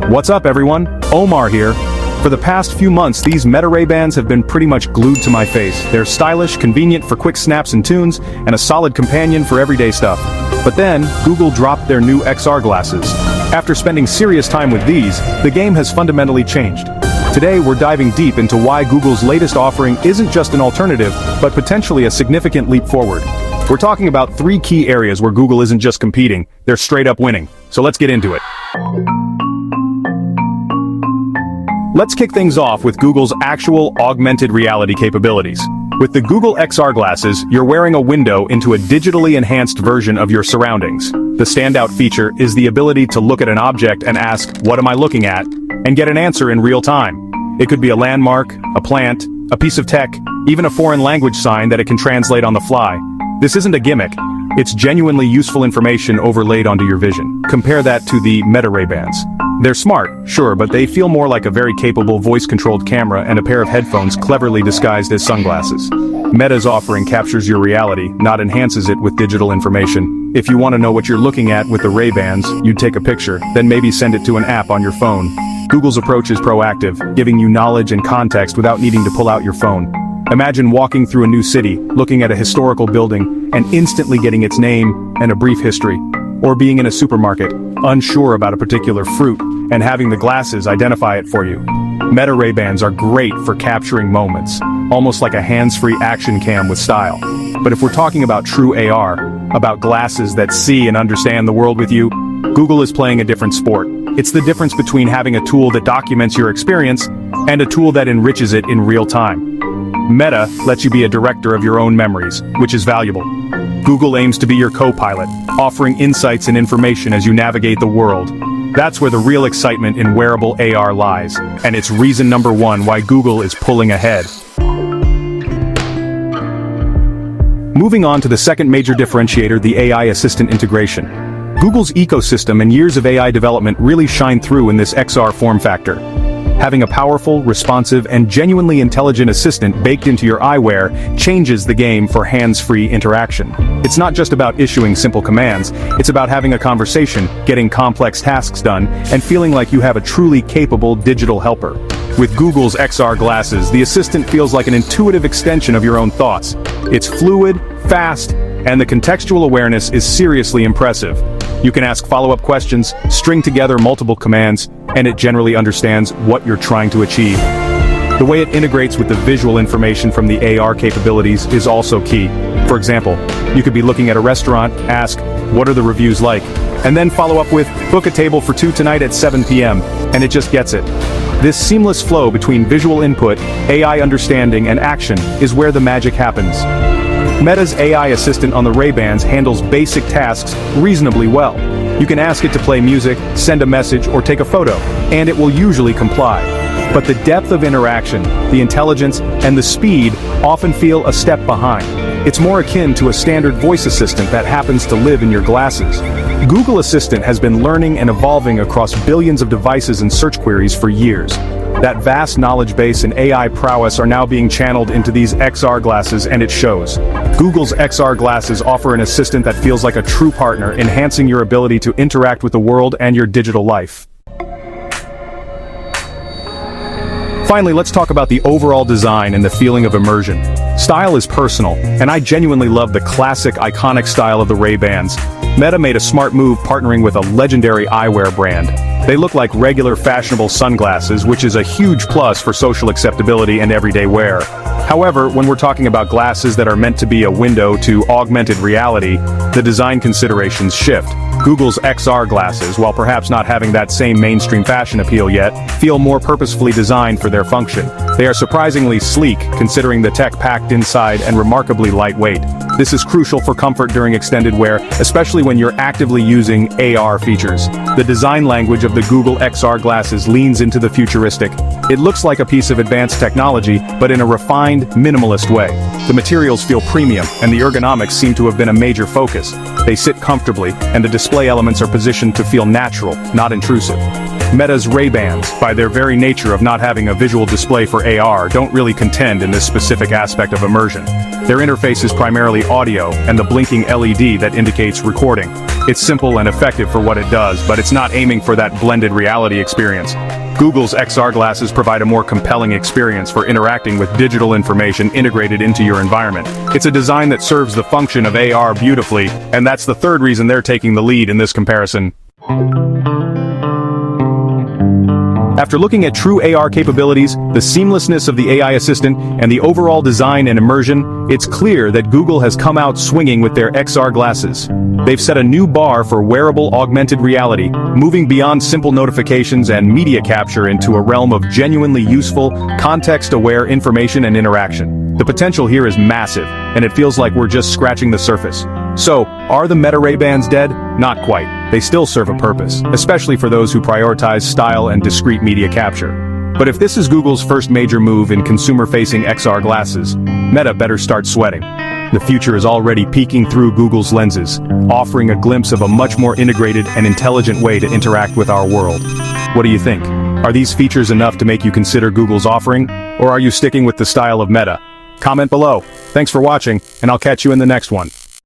What's up everyone? Omar here. For the past few months these Meta Ray-Bans have been pretty much glued to my face. They're stylish, convenient for quick snaps and tunes, and a solid companion for everyday stuff. But then, Google dropped their new XR glasses. After spending serious time with these, the game has fundamentally changed. Today we're diving deep into why Google's latest offering isn't just an alternative, but potentially a significant leap forward. We're talking about 3 key areas where Google isn't just competing, they're straight up winning. So let's get into it. Let's kick things off with Google's actual augmented reality capabilities. With the Google XR glasses, you're wearing a window into a digitally enhanced version of your surroundings. The standout feature is the ability to look at an object and ask, "What am I looking at?" and get an answer in real time. It could be a landmark, a plant, a piece of tech, even a foreign language sign that it can translate on the fly. This isn't a gimmick. It's genuinely useful information overlaid onto your vision. Compare that to the Meta Ray-Bans. They're smart, sure, but they feel more like a very capable voice-controlled camera and a pair of headphones cleverly disguised as sunglasses. Meta's offering captures your reality, not enhances it with digital information. If you want to know what you're looking at with the Ray-Bans, you'd take a picture, then maybe send it to an app on your phone. Google's approach is proactive, giving you knowledge and context without needing to pull out your phone. Imagine walking through a new city, looking at a historical building, and instantly getting its name and a brief history. Or being in a supermarket, unsure about a particular fruit, and having the glasses identify it for you. Meta Ray-Bans are great for capturing moments, almost like a hands-free action cam with style. But if we're talking about true AR, about glasses that see and understand the world with you, Google is playing a different sport. It's the difference between having a tool that documents your experience and a tool that enriches it in real time. Meta lets you be a director of your own memories, which is valuable. Google aims to be your co-pilot, offering insights and information as you navigate the world. That's where the real excitement in wearable AR lies, and it's reason number 1 why Google is pulling ahead. Moving on to the second major differentiator, the AI assistant integration. Google's ecosystem and years of AI development really shine through in this XR form factor. Having a powerful, responsive, and genuinely intelligent assistant baked into your eyewear changes the game for hands-free interaction. It's not just about issuing simple commands, it's about having a conversation, getting complex tasks done, and feeling like you have a truly capable digital helper. With Google's XR glasses, the assistant feels like an intuitive extension of your own thoughts. It's fluid, fast, and the contextual awareness is seriously impressive. You can ask follow-up questions, string together multiple commands, and it generally understands what you're trying to achieve. The way it integrates with the visual information from the AR capabilities is also key. For example, you could be looking at a restaurant, ask, "What are the reviews like?" and then follow up with, "Book a table for 2 tonight at 7 p.m., and it just gets it. This seamless flow between visual input, AI understanding, and action is where the magic happens. Meta's AI assistant on the Ray-Bans handles basic tasks reasonably well. You can ask it to play music, send a message, or take a photo, and it will usually comply. But the depth of interaction, the intelligence, and the speed often feel a step behind. It's more akin to a standard voice assistant that happens to live in your glasses. Google Assistant has been learning and evolving across billions of devices and search queries for years. That vast knowledge base and AI prowess are now being channeled into these XR glasses, and it shows. Google's XR glasses offer an assistant that feels like a true partner, enhancing your ability to interact with the world and your digital life. Finally, let's talk about the overall design and the feeling of immersion. Style is personal, and I genuinely love the classic, iconic style of the Ray-Bans. Meta made a smart move partnering with a legendary eyewear brand. They look like regular fashionable sunglasses, which is a huge plus for social acceptability and everyday wear. However, when we're talking about glasses that are meant to be a window to augmented reality, the design considerations shift. Google's XR glasses, while perhaps not having that same mainstream fashion appeal yet, feel more purposefully designed for their function. They are surprisingly sleek, considering the tech packed inside, and remarkably lightweight. This is crucial for comfort during extended wear, especially when you're actively using AR features. The design language of the Google XR glasses leans into the futuristic. It looks like a piece of advanced technology, but in a refined, minimalist way. The materials feel premium, and the ergonomics seem to have been a major focus. They sit comfortably, and the display elements are positioned to feel natural, not intrusive. Meta's Ray-Bans, by their very nature of not having a visual display for AR, don't really contend in this specific aspect of immersion. Their interface is primarily audio, and the blinking LED that indicates recording. It's simple and effective for what it does, but it's not aiming for that blended reality experience. Google's XR glasses provide a more compelling experience for interacting with digital information integrated into your environment. It's a design that serves the function of AR beautifully, and that's the third reason they're taking the lead in this comparison. After looking at true AR capabilities, the seamlessness of the AI assistant, and the overall design and immersion, it's clear that Google has come out swinging with their XR glasses. They've set a new bar for wearable augmented reality, moving beyond simple notifications and media capture into a realm of genuinely useful, context-aware information and interaction. The potential here is massive, and it feels like we're just scratching the surface. So, are the Meta Ray-Bans dead? Not quite. They still serve a purpose, especially for those who prioritize style and discrete media capture. But if this is Google's first major move in consumer-facing XR glasses, Meta better start sweating. The future is already peeking through Google's lenses, offering a glimpse of a much more integrated and intelligent way to interact with our world. What do you think? Are these features enough to make you consider Google's offering, or are you sticking with the style of Meta? Comment below. Thanks for watching, and I'll catch you in the next one.